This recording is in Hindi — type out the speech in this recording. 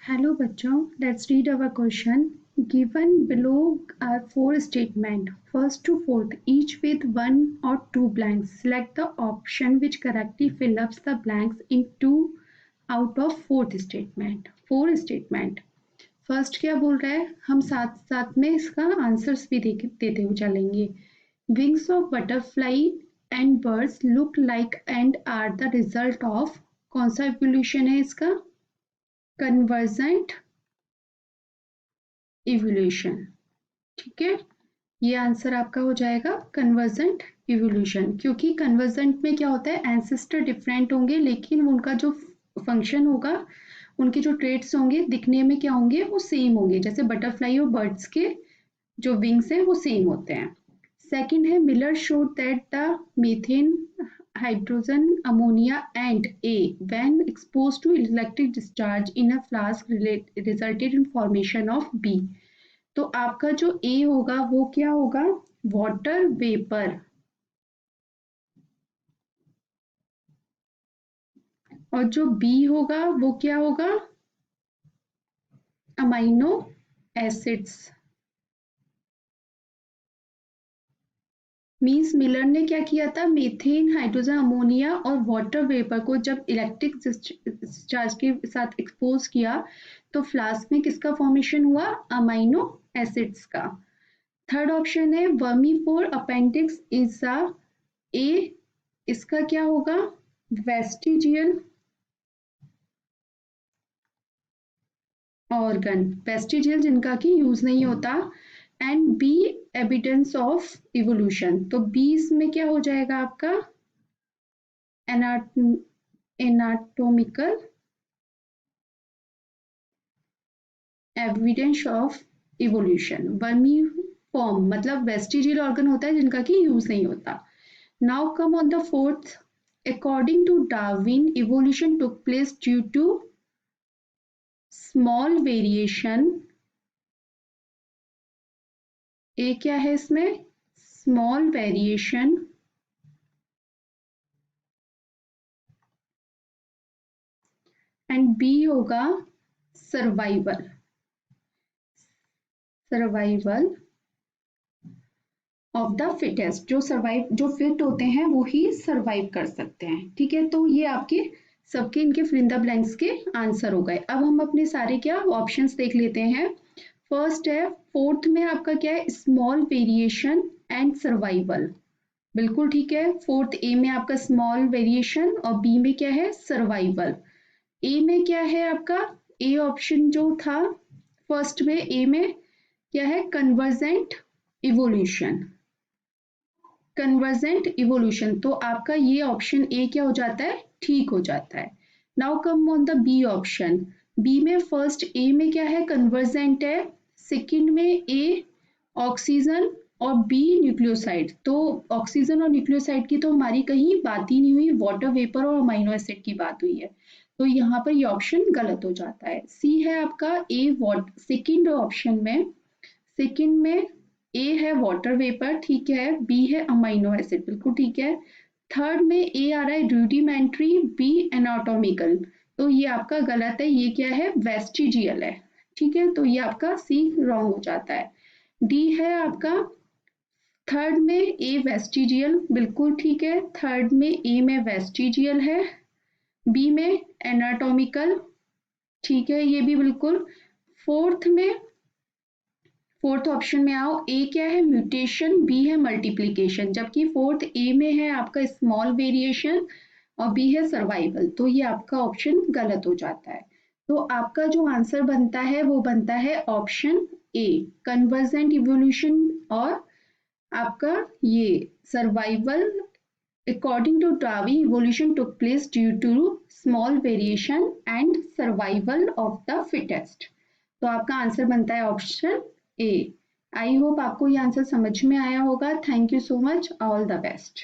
Hello बच्चों, let's read our question. Given below are four statements, first to fourth, each with one or two blanks. Select the option which correctly fills up the blanks in two out of fourth statement. Four statement. First क्या बोल रहा है, हम साथ साथ में इसका आंसर्स भी देते हुए चलेंगे. Wings of butterfly and birds look like and are the result of. कौन सा इवोल्यूशन है इसका? Convergent evolution. ठीक है, ये आंसर आपका हो जाएगा कन्वर्जेंट इवोल्यूशन. क्योंकि कन्वर्जेंट में क्या होता है, एंसेस्टर डिफरेंट होंगे लेकिन उनका जो फंक्शन होगा, उनके जो ट्रेट्स होंगे दिखने में क्या होंगे, वो सेम होंगे. जैसे बटरफ्लाई और बर्ड्स के जो विंग्स हैं वो सेम होते हैं. सेकंड है, Miller showed that the methane, hydrogen, ammonia and A when exposed to electric discharge in a flask resulted in formation of B. तो आपका जो A होगा वो क्या होगा, वाटर वेपर, और जो B होगा वो क्या होगा, अमाइनो एसिड्स. मीन्स मिलर ने क्या किया था, मीथेन, हाइड्रोजन, अमोनिया और वाटर वेपर को जब इलेक्ट्रिक चार्ज के साथ एक्सपोज किया तो फ्लास्क में किसका फॉर्मेशन हुआ, अमाइनो एसिड्स का. थर्ड ऑप्शन है, वर्मीफोर अपेंडिक्स इज ए, इसका क्या होगा, वेस्टिजियल ऑर्गन, वेस्टिजियल जिनका की यूज नहीं होता. And B, evidence of evolution. तो बी में क्या हो जाएगा आपका, anatomical evidence of evolution. Vermiform मतलब वेस्टिजियल ऑर्गन होता है जिनका की यूज नहीं होता. Now come on the fourth. According to Darwin, evolution took place due to small variation. A क्या है इसमें, स्मॉल वेरिएशन एंड बी होगा survival. Survival of the fittest. जो फिट होते हैं वो ही सर्वाइव कर सकते हैं. ठीक है, तो ये आपके सबके इनके फिल इन द ब्लैंक्स के आंसर हो गए. अब हम अपने सारे क्या ऑप्शंस देख लेते हैं. फर्स्ट है, फोर्थ में आपका क्या है, स्मॉल वेरिएशन एंड सर्वाइवल. बिल्कुल ठीक है. फोर्थ ए में आपका स्मॉल वेरिएशन और बी में क्या है, सर्वाइवल. ए में क्या है आपका, ए ऑप्शन जो था फर्स्ट में, ए में क्या है, कन्वर्जेंट इवोल्यूशन. कन्वर्जेंट इवोल्यूशन, तो आपका ये ऑप्शन ए क्या हो जाता है, ठीक हो जाता है. Now come on the B option. B में फर्स्ट ए में क्या है, कन्वर्जेंट है. सेकंड में ए ऑक्सीजन और बी न्यूक्लियोसाइड. तो ऑक्सीजन और न्यूक्लियोसाइड की तो हमारी कहीं बात ही नहीं हुई, वाटर वेपर और अमाइनो एसिड की बात हुई है. तो यहाँ पर ये ऑप्शन गलत हो जाता है. सी है आपका ए, सेकंड ऑप्शन में, सेकंड में ए है वाटर वेपर, ठीक है. बी है अमाइनो एसिड, बिल्कुल ठीक है. थर्ड में ए आ रहा है रूडिमेंट्री, बी एनाटॉमिकल. तो ये आपका गलत है, ये क्या है, वेस्टिजियल है. ठीक है, तो ये आपका सी रॉन्ग हो जाता है. डी है आपका थर्ड में ए वेस्टिजियल, बिल्कुल ठीक है. थर्ड में ए में वेस्टिजियल है, बी में एनाटॉमिकल, ठीक है, ये भी बिल्कुल. फोर्थ में, फोर्थ ऑप्शन में आओ, ए क्या है, म्यूटेशन, बी है मल्टीप्लीकेशन. जबकि फोर्थ ए में है आपका स्मॉल वेरिएशन और बी है सर्वाइवल. तो ये आपका ऑप्शन गलत हो जाता है. तो आपका जो आंसर बनता है वो बनता है ऑप्शन ए, कन्वर्जेंट इवोल्यूशन, और आपका ये survival. According to Darwin, evolution took place due to small variation and survival of the fittest. तो आपका आंसर बनता है ऑप्शन ए. आई होप आपको ये आंसर समझ में आया होगा. Thank you so much, all the best.